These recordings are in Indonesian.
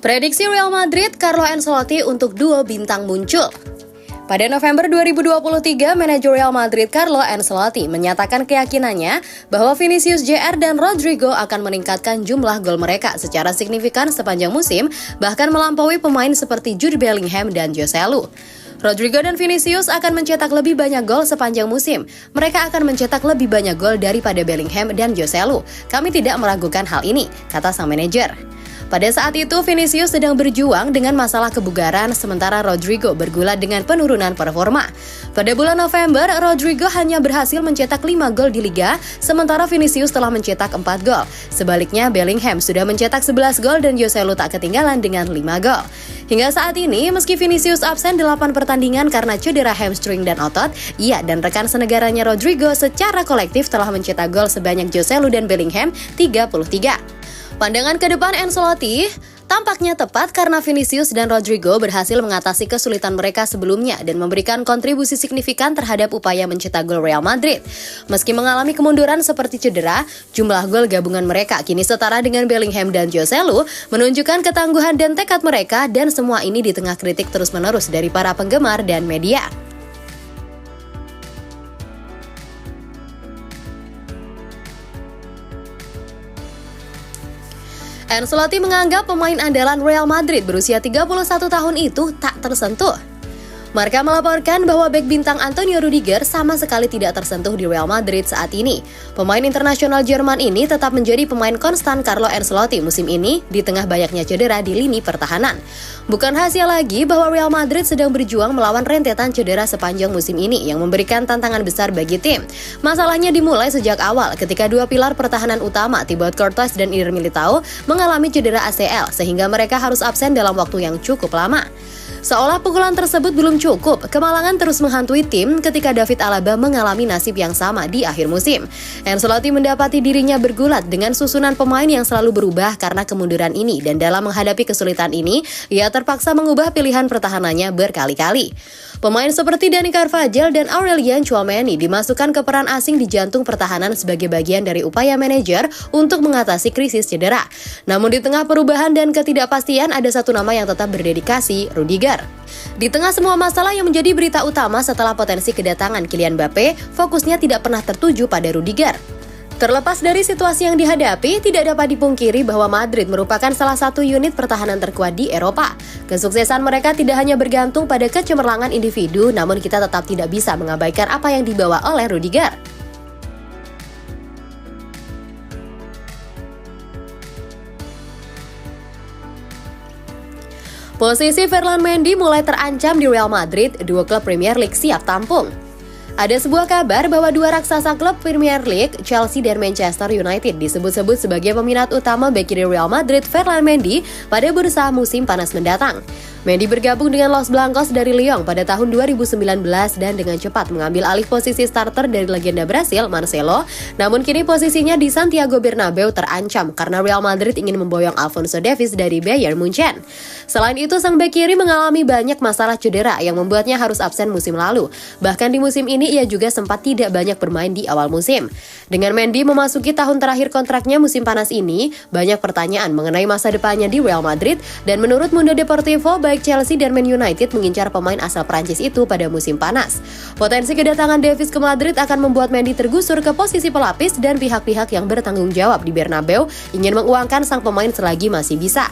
Prediksi Real Madrid, Carlo Ancelotti untuk duo bintang muncul. Pada November 2023, manajer Real Madrid Carlo Ancelotti menyatakan keyakinannya bahwa Vinicius Jr. dan Rodrigo akan meningkatkan jumlah gol mereka secara signifikan sepanjang musim, bahkan melampaui pemain seperti Jude Bellingham dan Joselu. Rodrigo dan Vinicius akan mencetak lebih banyak gol sepanjang musim. Mereka akan mencetak lebih banyak gol daripada Bellingham dan Joselu. Kami tidak meragukan hal ini, kata sang manajer. Pada saat itu, Vinicius sedang berjuang dengan masalah kebugaran, sementara Rodrigo bergulat dengan penurunan performa. Pada bulan November, Rodrigo hanya berhasil mencetak 5 gol di Liga, sementara Vinicius telah mencetak 4 gol. Sebaliknya, Bellingham sudah mencetak 11 gol dan Joselu tak ketinggalan dengan 5 gol. Hingga saat ini, meski Vinicius absen 8 pertandingan karena cedera hamstring dan otot, ia dan rekan senegaranya Rodrigo secara kolektif telah mencetak gol sebanyak Joselu dan Bellingham 33. Pandangan ke depan Ancelotti tampaknya tepat karena Vinicius dan Rodrigo berhasil mengatasi kesulitan mereka sebelumnya dan memberikan kontribusi signifikan terhadap upaya mencetak gol Real Madrid. Meski mengalami kemunduran seperti cedera, jumlah gol gabungan mereka kini setara dengan Bellingham dan Joselu, menunjukkan ketangguhan dan tekad mereka, dan semua ini di tengah kritik terus-menerus dari para penggemar dan media. Ancelotti menganggap pemain andalan Real Madrid berusia 31 tahun itu tak tersentuh. Marca melaporkan bahwa bek bintang Antonio Rudiger sama sekali tidak tersentuh di Real Madrid saat ini. Pemain internasional Jerman ini tetap menjadi pemain konstan Carlo Ancelotti musim ini di tengah banyaknya cedera di lini pertahanan. Bukan rahasia lagi bahwa Real Madrid sedang berjuang melawan rentetan cedera sepanjang musim ini yang memberikan tantangan besar bagi tim. Masalahnya dimulai sejak awal ketika dua pilar pertahanan utama Thibaut Courtois dan Eder Militao mengalami cedera ACL sehingga mereka harus absen dalam waktu yang cukup lama. Seolah pukulan tersebut belum cukup, kemalangan terus menghantui tim ketika David Alaba mengalami nasib yang sama di akhir musim. Ancelotti mendapati dirinya bergulat dengan susunan pemain yang selalu berubah karena kemunduran ini, dan dalam menghadapi kesulitan ini, ia terpaksa mengubah pilihan pertahanannya berkali-kali. Pemain seperti Dani Carvajal dan Aurelien Tchouameni dimasukkan ke peran asing di jantung pertahanan sebagai bagian dari upaya manajer untuk mengatasi krisis cedera. Namun di tengah perubahan dan ketidakpastian, ada satu nama yang tetap berdedikasi, Rudiger. Di tengah semua masalah yang menjadi berita utama setelah potensi kedatangan Kylian Mbappe, fokusnya tidak pernah tertuju pada Rudiger. Terlepas dari situasi yang dihadapi, tidak dapat dipungkiri bahwa Madrid merupakan salah satu unit pertahanan terkuat di Eropa. Kesuksesan mereka tidak hanya bergantung pada kecemerlangan individu, namun kita tetap tidak bisa mengabaikan apa yang dibawa oleh Rudiger. Posisi Ferland Mendy mulai terancam di Real Madrid, dua klub Premier League siap tampung. Ada sebuah kabar bahwa dua raksasa klub Premier League, Chelsea dan Manchester United, disebut-sebut sebagai peminat utama bek kiri Real Madrid Ferland Mendy pada bursa musim panas mendatang. Mendy bergabung dengan Los Blancos dari Lyon pada tahun 2019 dan dengan cepat mengambil alih posisi starter dari legenda Brasil, Marcelo. Namun kini posisinya di Santiago Bernabeu terancam karena Real Madrid ingin memboyong Alphonso Davies dari Bayern Munchen. Selain itu, sang bek kiri mengalami banyak masalah cedera yang membuatnya harus absen musim lalu. Bahkan di musim ini ia juga sempat tidak banyak bermain di awal musim. Dengan Mendy memasuki tahun terakhir kontraknya musim panas ini, banyak pertanyaan mengenai masa depannya di Real Madrid, dan menurut Mundo Deportivo, baik Chelsea dan Man United mengincar pemain asal Prancis itu pada musim panas. Potensi kedatangan Davies ke Madrid akan membuat Mendy tergusur ke posisi pelapis, dan pihak-pihak yang bertanggung jawab di Bernabeu ingin menguangkan sang pemain selagi masih bisa.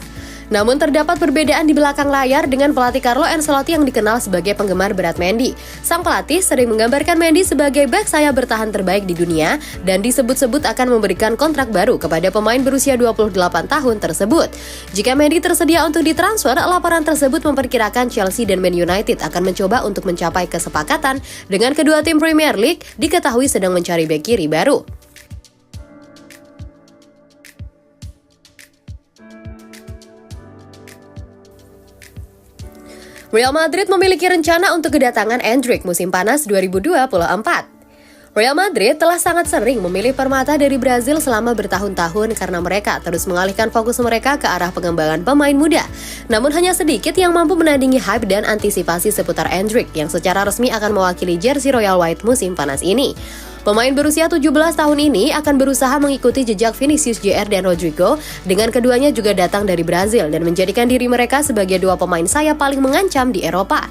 Namun terdapat perbedaan di belakang layar dengan pelatih Carlo Ancelotti yang dikenal sebagai penggemar berat Mendy. Sang pelatih sering menggambarkan Mendy sebagai bek sayap bertahan terbaik di dunia dan disebut-sebut akan memberikan kontrak baru kepada pemain berusia 28 tahun tersebut. Jika Mendy tersedia untuk ditransfer, laporan tersebut memperkirakan Chelsea dan Man United akan mencoba untuk mencapai kesepakatan dengan kedua tim Premier League, diketahui sedang mencari bek kiri baru. Real Madrid memiliki rencana untuk kedatangan Endrick musim panas 2024. Real Madrid telah sangat sering memilih permata dari Brazil selama bertahun-tahun karena mereka terus mengalihkan fokus mereka ke arah pengembangan pemain muda. Namun hanya sedikit yang mampu menandingi hype dan antisipasi seputar Endrick yang secara resmi akan mewakili jersey Royal White musim panas ini. Pemain berusia 17 tahun ini akan berusaha mengikuti jejak Vinicius Jr. dan Rodrigo, dengan keduanya juga datang dari Brazil dan menjadikan diri mereka sebagai dua pemain sayap paling mengancam di Eropa.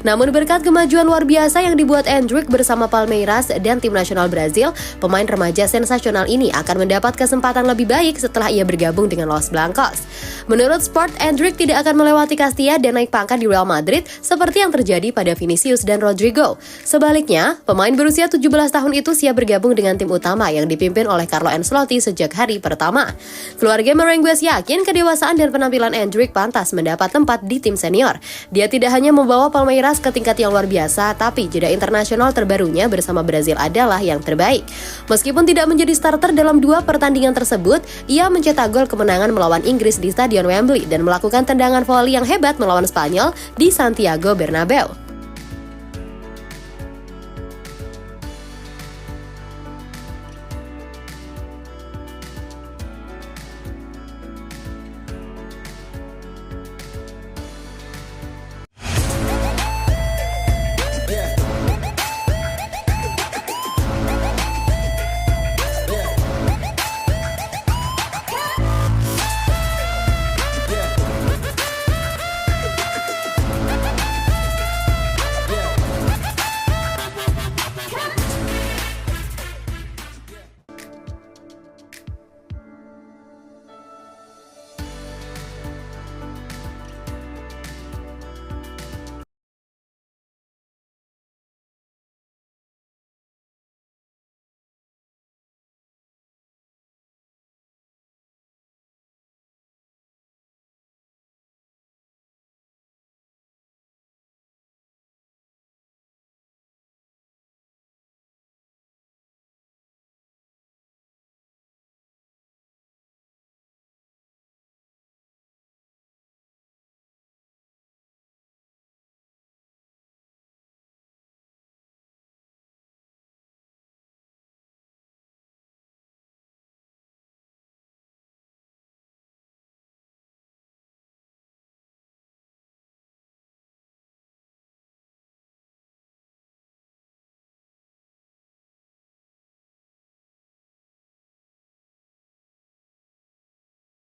Namun berkat kemajuan luar biasa yang dibuat Endrick bersama Palmeiras dan tim nasional Brazil, pemain remaja sensasional ini akan mendapat kesempatan lebih baik setelah ia bergabung dengan Los Blancos. Menurut Sport, Endrick tidak akan melewati Castilla dan naik pangkat di Real Madrid seperti yang terjadi pada Vinicius dan Rodrigo. Sebaliknya, pemain berusia 17 tahun itu siap bergabung dengan tim utama yang dipimpin oleh Carlo Ancelotti sejak hari pertama. Keluarga Merengues yakin kedewasaan dan penampilan Endrick pantas mendapat tempat di tim senior. Dia tidak hanya membawa Palmeiras ke tingkat yang luar biasa, tapi jeda internasional terbarunya bersama Brazil adalah yang terbaik. Meskipun tidak menjadi starter dalam dua pertandingan tersebut, ia mencetak gol kemenangan melawan Inggris di Stadion Wembley dan melakukan tendangan voli yang hebat melawan Spanyol di Santiago Bernabeu.